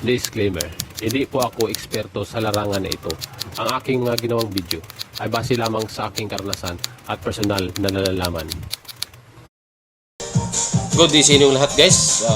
Disclaimer, hindi po ako eksperto sa larangan na ito. Ang aking mga ginawang video ay base lamang sa aking karanasan at personal na nalalaman. Good day sa inyong lahat guys.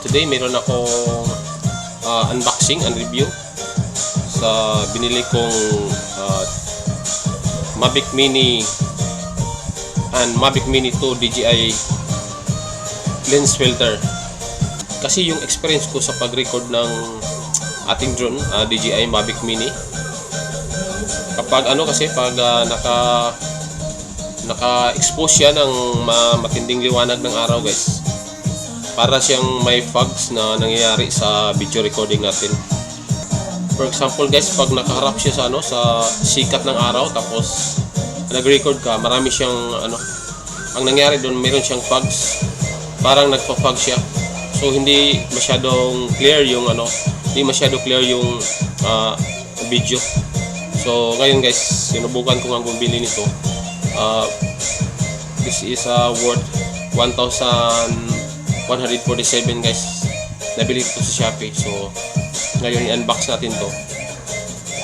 Today meron akong unboxing and review sa binili kong Mavic Mini and Mavic Mini 2 DJI lens filter. Kasi yung experience ko sa pag-record ng ating drone, DJI Mavic Mini, kapag pag naka-expose siya ng matinding liwanag ng araw guys, para siyang may fogs na nangyayari sa video recording natin. For example guys, pag nakaharap siya sa sikat ng araw tapos nag-record ka, marami siyang ang nangyari doon, mayroon siyang fogs, parang nagpa-fog siya. So hindi masyadong clear yung video. So ngayon guys, sinubukan ko nga bumili nito. This is worth 1,147 guys. Nabili ko sa Shopee. So ngayon i-unbox natin to.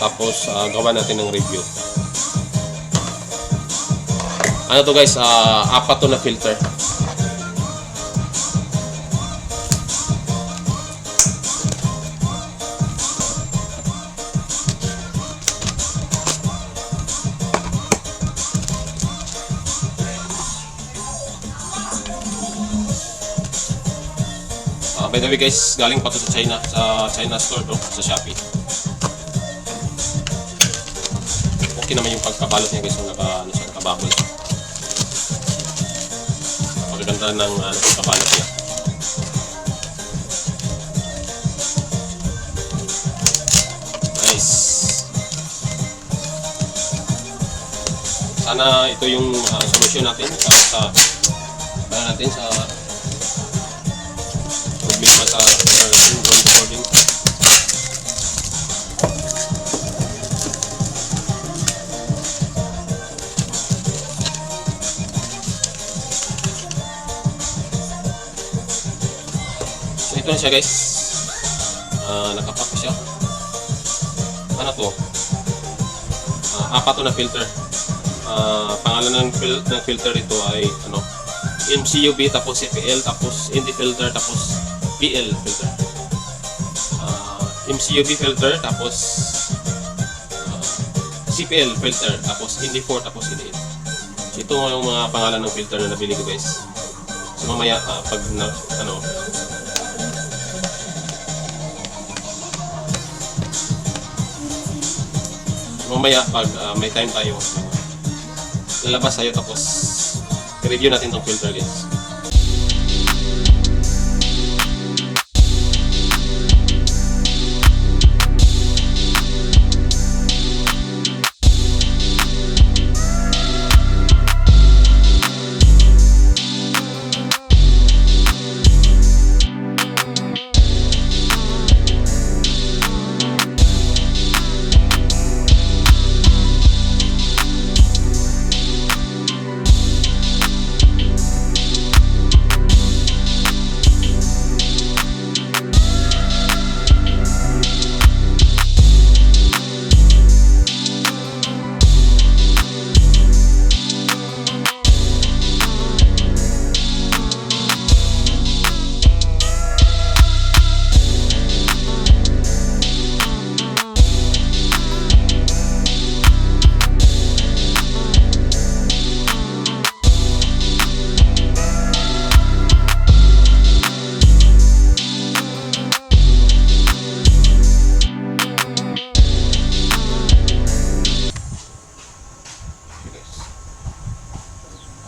Tapos gawa natin ng review. Ano to guys, apat to na filter. By the way guys, galing pa to sa China store to, sa Shopee. Okay naman yung pagkabalot niya guys, nakabakol. Pagkaganda ng pagkabalot niya. Nice. Sana ito yung solusyon natin sa problema sa recording. So ito na siya guys. Nakapack siya. Ano to? Apat to na filter. Pangalan ng filter ito ay Mcuv, tapos CPL, tapos ND filter, tapos PL filter. Mcuv filter, tapos CPL filter, tapos ND4, tapos ND8. So ito yung mga pangalan ng filter na nabili ko guys. So mamaya pag may time tayo, lalabas tayo tapos i-review natin tong filter guys.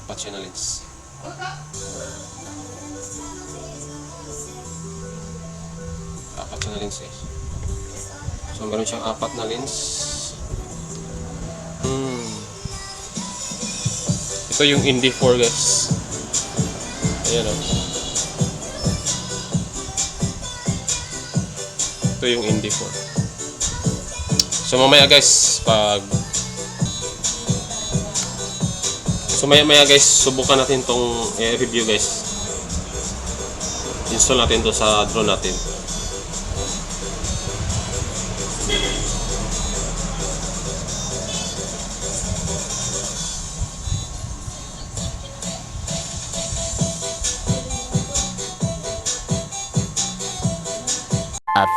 Apat siya na lens. Apat siya na lens eh. So meron siyang apat na lens. Ito yung ND4 guys. Ayan o. Ito yung ND4. So mamaya guys, maya guys, subukan natin tong review guys. Install natin to sa drone natin.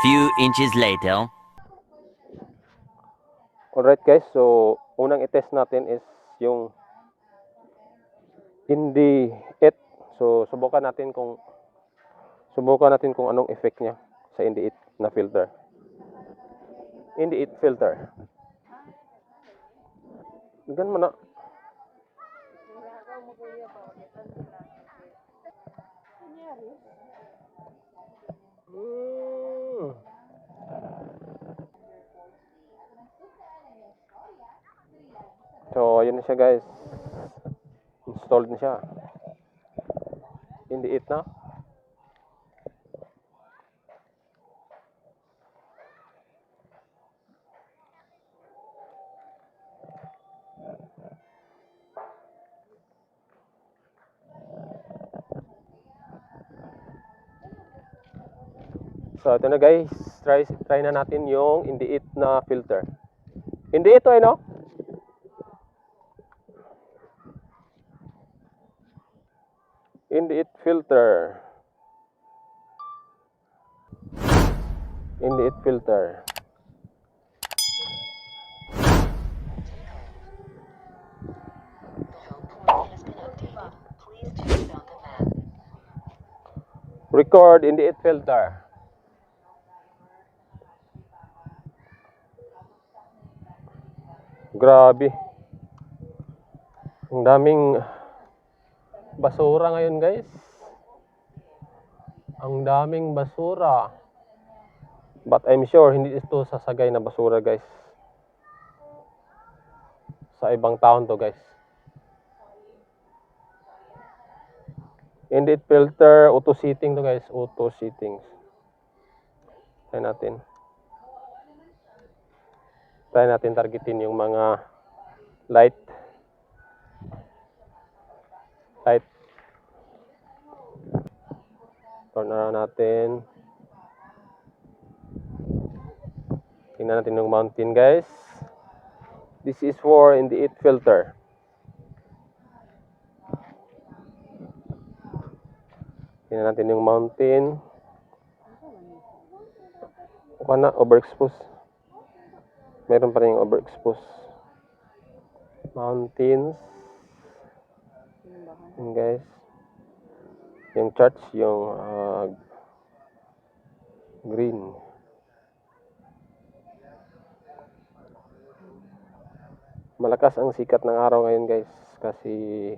few inches later. Alright guys, so unang i-test natin is yung ND8. So subukan natin kung anong effect niya sa ND8 na filter. ND8 filter. Gan mo na. So, ayun na siya guys. Installed na siya. ND8 na. So, ito na guys. Try na natin yung ND8 na filter. ND8 to no? ND8 filter. ND8 filter. Record ND8 filter. Grabe. Ang daming basura ngayon guys. Ang daming basura. But I'm sure hindi ito sasagay na basura guys. Sa ibang taon to guys. ND8 filter, auto seating to guys. Auto settings. Try natin. Try natin targetin yung mga light. Turn around natin. Tingnan natin yung mountain guys. This is for ND8 filter. Tingnan natin yung mountain. O na, overexpose. Meron pa rin yung overexpose. Mountains. Yun guys. Yung church, yung green. Malakas ang sikat ng araw ngayon guys. Kasi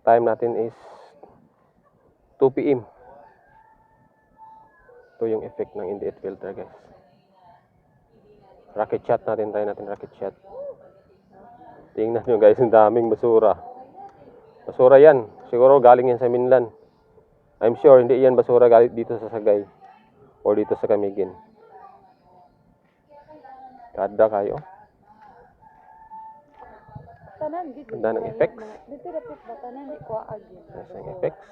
time natin is 2 PM. Ito yung effect ng ND8 filter guys. Rocket shot natin. Try natin rocket shot. Tingnan nyo guys, ang daming basura. Basura yan. Siguro galing yan sa Minlan. I'm sure hindi yan basura galing dito sa Sagay. O dito sa Camiguin. Kada kayo. Ganda ng effects. Dito dapat batanan di ko agin. Nice ng effects.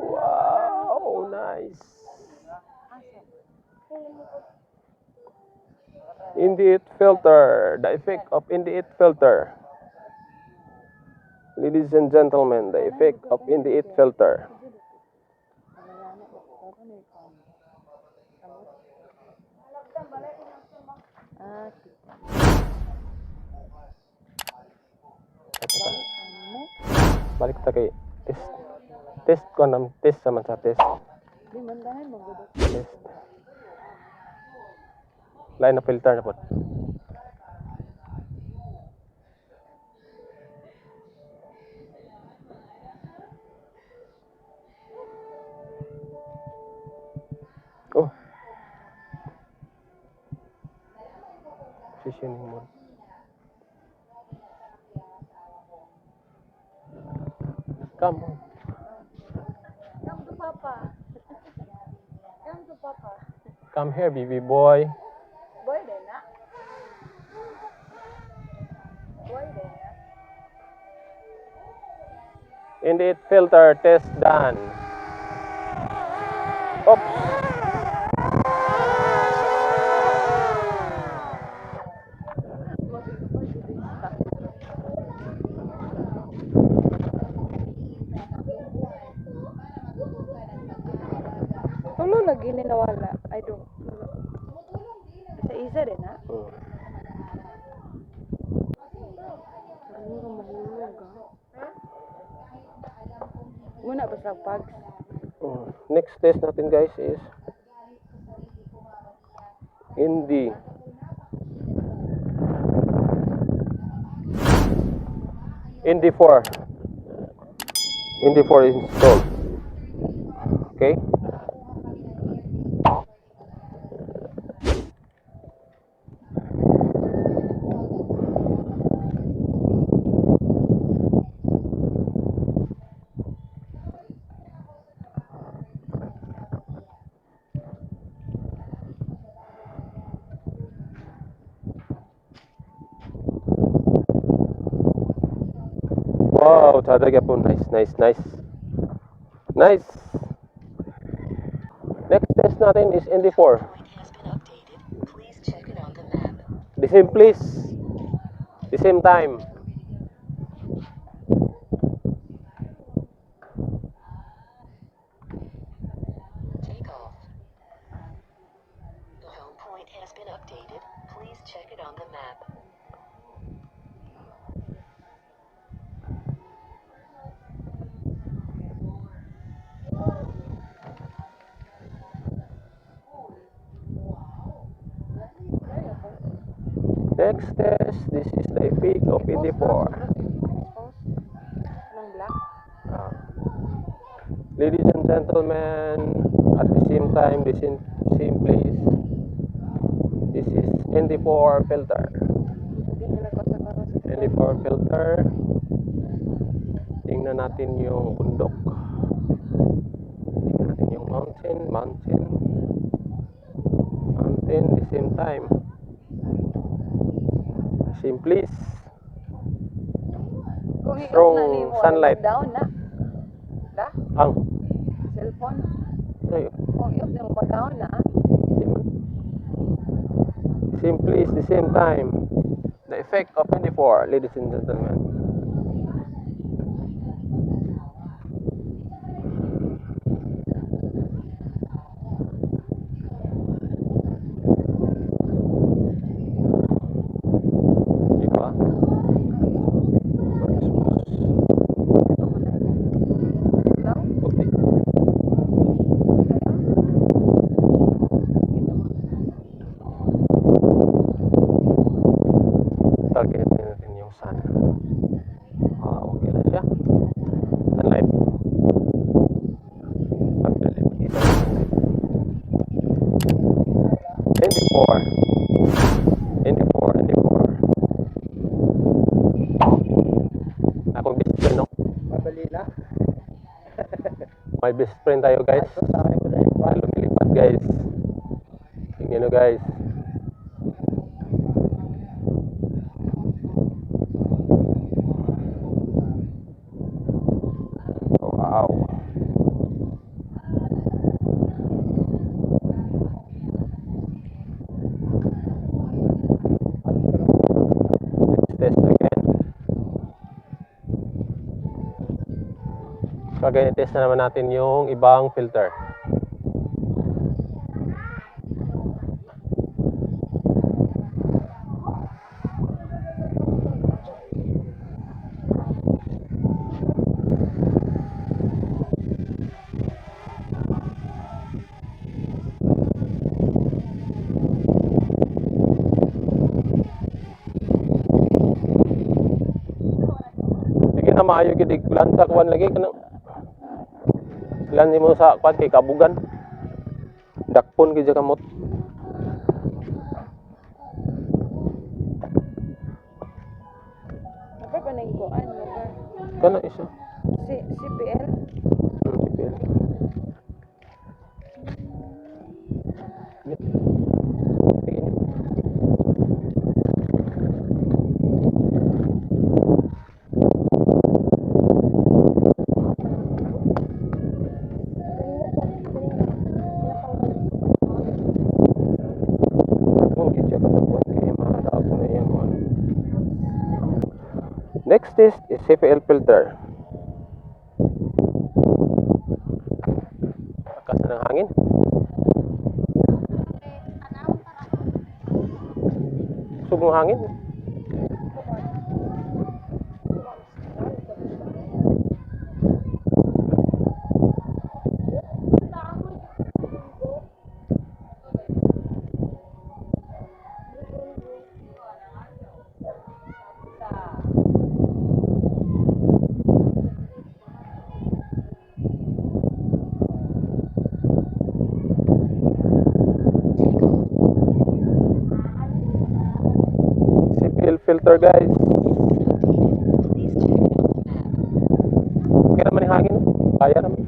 Wow, nice. ND8 filter. The effect of ND8 filter. Ladies and gentlemen, the effect of ND8 filter. Balik kita kay test. Test ko nam test sama sa test. Di man tanan magdudot. Test. Lain na filter na po. Oh. Positioning mode. Come on. Come to papa. Come to papa. Come here, baby boy. Boy din na. Boy din na. ND8 filter test done. Oops. gini nawala. I don't. Isa-isa din ha. Ano ka mahulog ha? Muna ba sa pags? Next test natin guys is ND4. ND4 is installed. Okay. Wow, talaga po. Nice. Nice. Next test natin is ND4. The same place. The same time. Takeoff. The home point has been updated. Please check it on the map. Next test, this is the effect of ND4. Anong black? Ladies and gentlemen, at the same time, the same place, this is ND4 filter. ND4 filter. Tingnan natin yung bundok. Tingnan natin yung mountain, the same time. Same place. Kung Strong i-off na ni mo, sunlight. down na. Da? Ang Cellphone. ayun. Kung i-off na mo pa down na. Same place, the same time. The effect of ND4, ladies and gentlemen. Diba? Daw? Okay. Targetin natin yung sun. Okay na siya. Sunlight. Pagdalim, kita ng sunlight. ND4. Ako best friend, no? Mabalila. My best friend tayo, guys. Lumilipad, guys. Tingnan nyo, guys. Wow. Let's test again. So again, test na naman natin yung ibang filter. Sige na maayo gid plan sa kuan lagi kanang plan mo sa kuan kay kabugan. Dakpon gid kamot. Apa pa nang kuan mo ba? Kana isa. CPL? CPL. Sige ni. Next test is CPL filter. Lakas ng hangin. kusog ng hangin. CPL filter guys. Please check it on the map. Okay naman yung hangin. Kaya naman.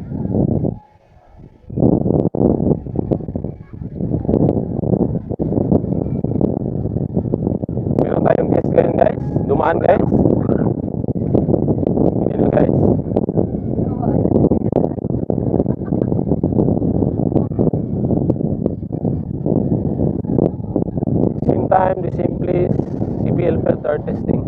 Meron tayong guest ngayon guys. Dumaan guys. Hindi na guys. Same time, the same place. CPL filter testing.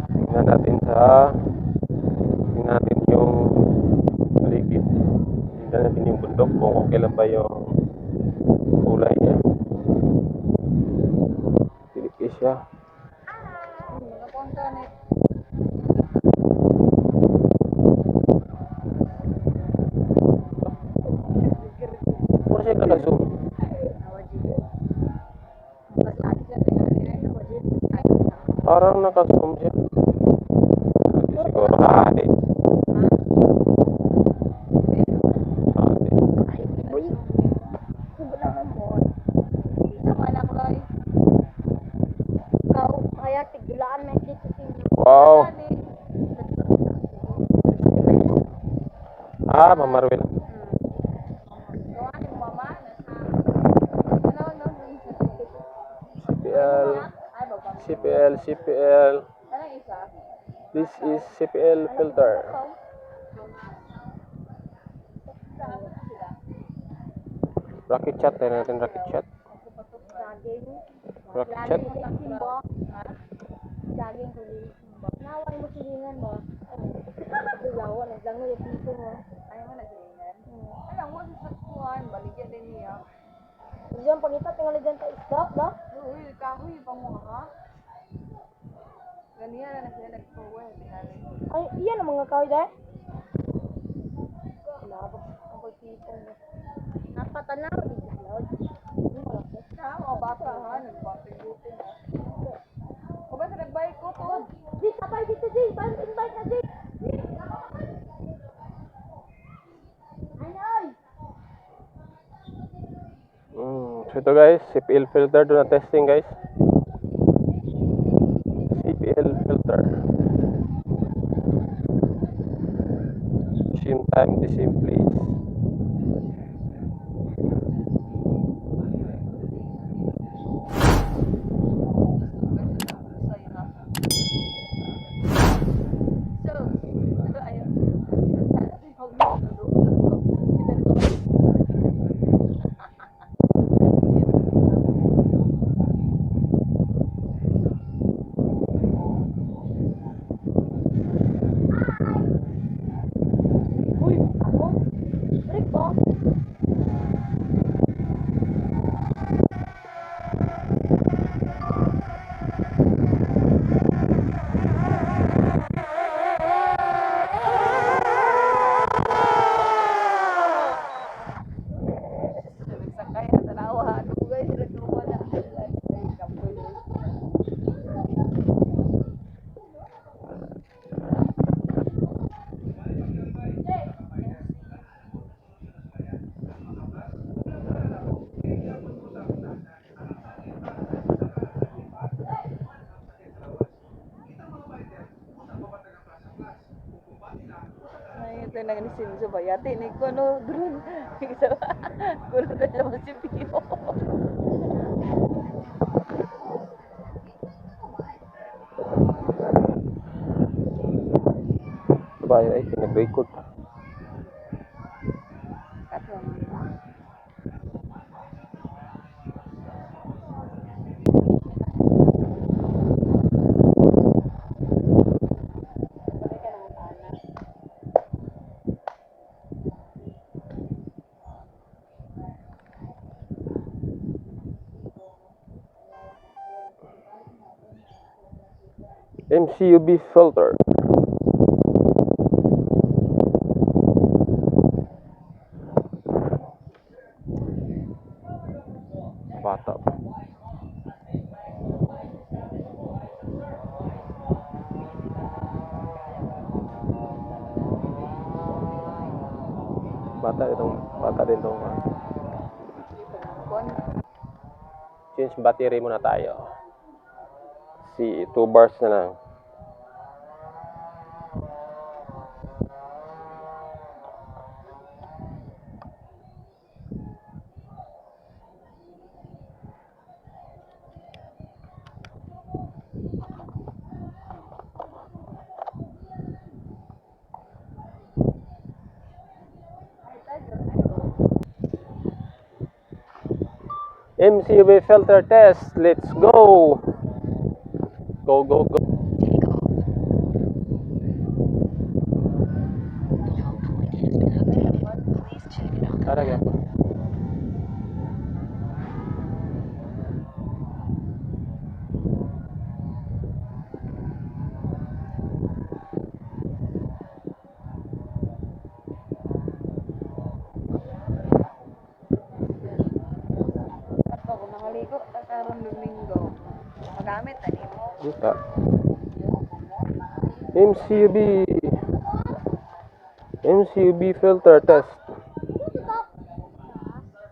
Tingnan natin yung paligid. Tingnan natin yung bundok kung okay lang ba yung kulay niya. Tilipis siya. Puro siya naka-zoom. Parang naka-zoom siya. Siguro hali. Wow. Ma'am Marvel. CPL. This is CPL filter. Rocket chat, tayo natin rocket chat. Rocket chat. Jogging ko din. Naway mo silingan mo. Lawa na lang yung tipo mo. Ayaw mo na silingan. Ayaw mo sa kuhan, baligyan din niya. Diyan pangita tinggal diyan ta stop, no? Uy, kahoy pa mo ha. Ganyan na sila nag-forward. Ay, iyan ang mga kahoy dahil. Labak ang pagtipo mo. Napatanaw, igalod. Mga bata ha, nagpapigutin ha. O ba sa nagbike ko to? Di, sabay dito, Di. Invite na, Di. Ay! So ito guys, CPL filter. Doon na testing guys. CPL filter. Same time, the same place. Uy, ako? Break ko? Nagsakay na talawa. Ano guys, nagtuwa na. Ito na ni Sinso ba? Yati ni ko no drone. Kuno na naman si Pio. Bayo ay pinag-record. MCUV filter. Bata pa. Bata din tong change battery muna tayo. Si 2 bars na lang. MCUV filter test. Let's go. Go, go, go. Take off. The control point has been updated. Please check it on the Tara, map. gapa. Ako, kung nakaligo, karon Domingo. Magamit, tani mo. Buka. MCUV filter test.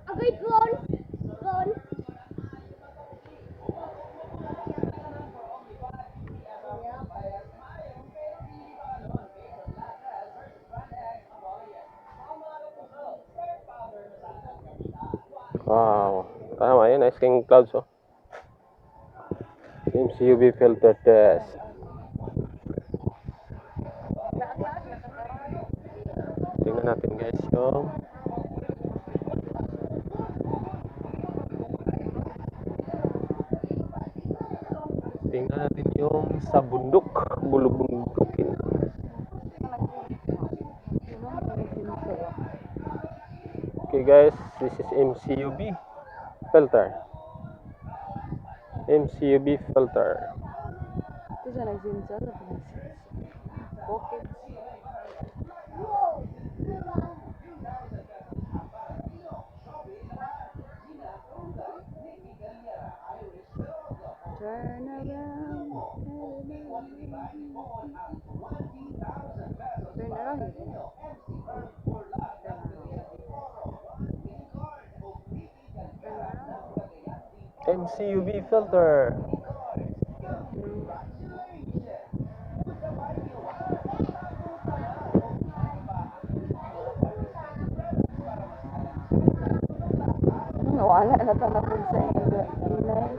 Agay drone. Drone. Wow. Tama yun. Nice king clouds, oh. MCUV filter test. Tingnan natin, guys, yung sa bundok. Bulubundukin. Okay, guys. This is MCUV filter. MCUV filter. Ito siya nagsinsa. Pockets. Turn around. Turn around. MCUV filter. Nawala na tanapon sa inay.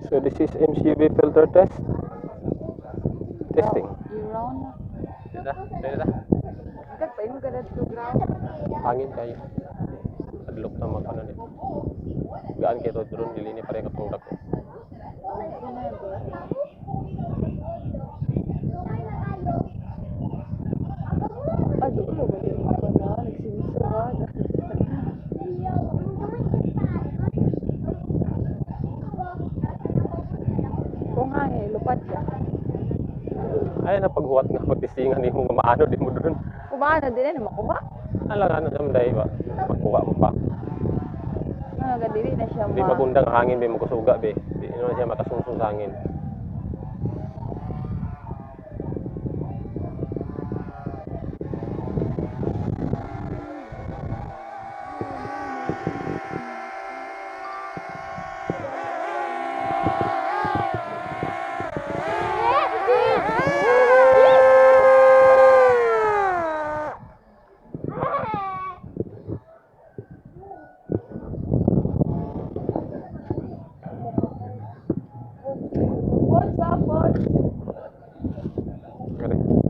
So this is MCUV filter test. Testing. I-round na. Dada. Agad pa yung ganat to ground. Hangin kayo. Adlok na makano ni. Gaan kayo to drone dili ni pare katong dako. Aduh, lo ba yung mga na? Nagsinisarad. Kung hangin, lupad ka. Ay na paghuwat nga pagtistingan ni mo nga maano din mo doon. Kumana din na makuha. Alang ano sa day ba? Magkuha mo pa. Dili na siya Di magundang hangin be mo kusuga be. Di Hindi naman siya makasungsong sa hangin. What's up, boss? Correct.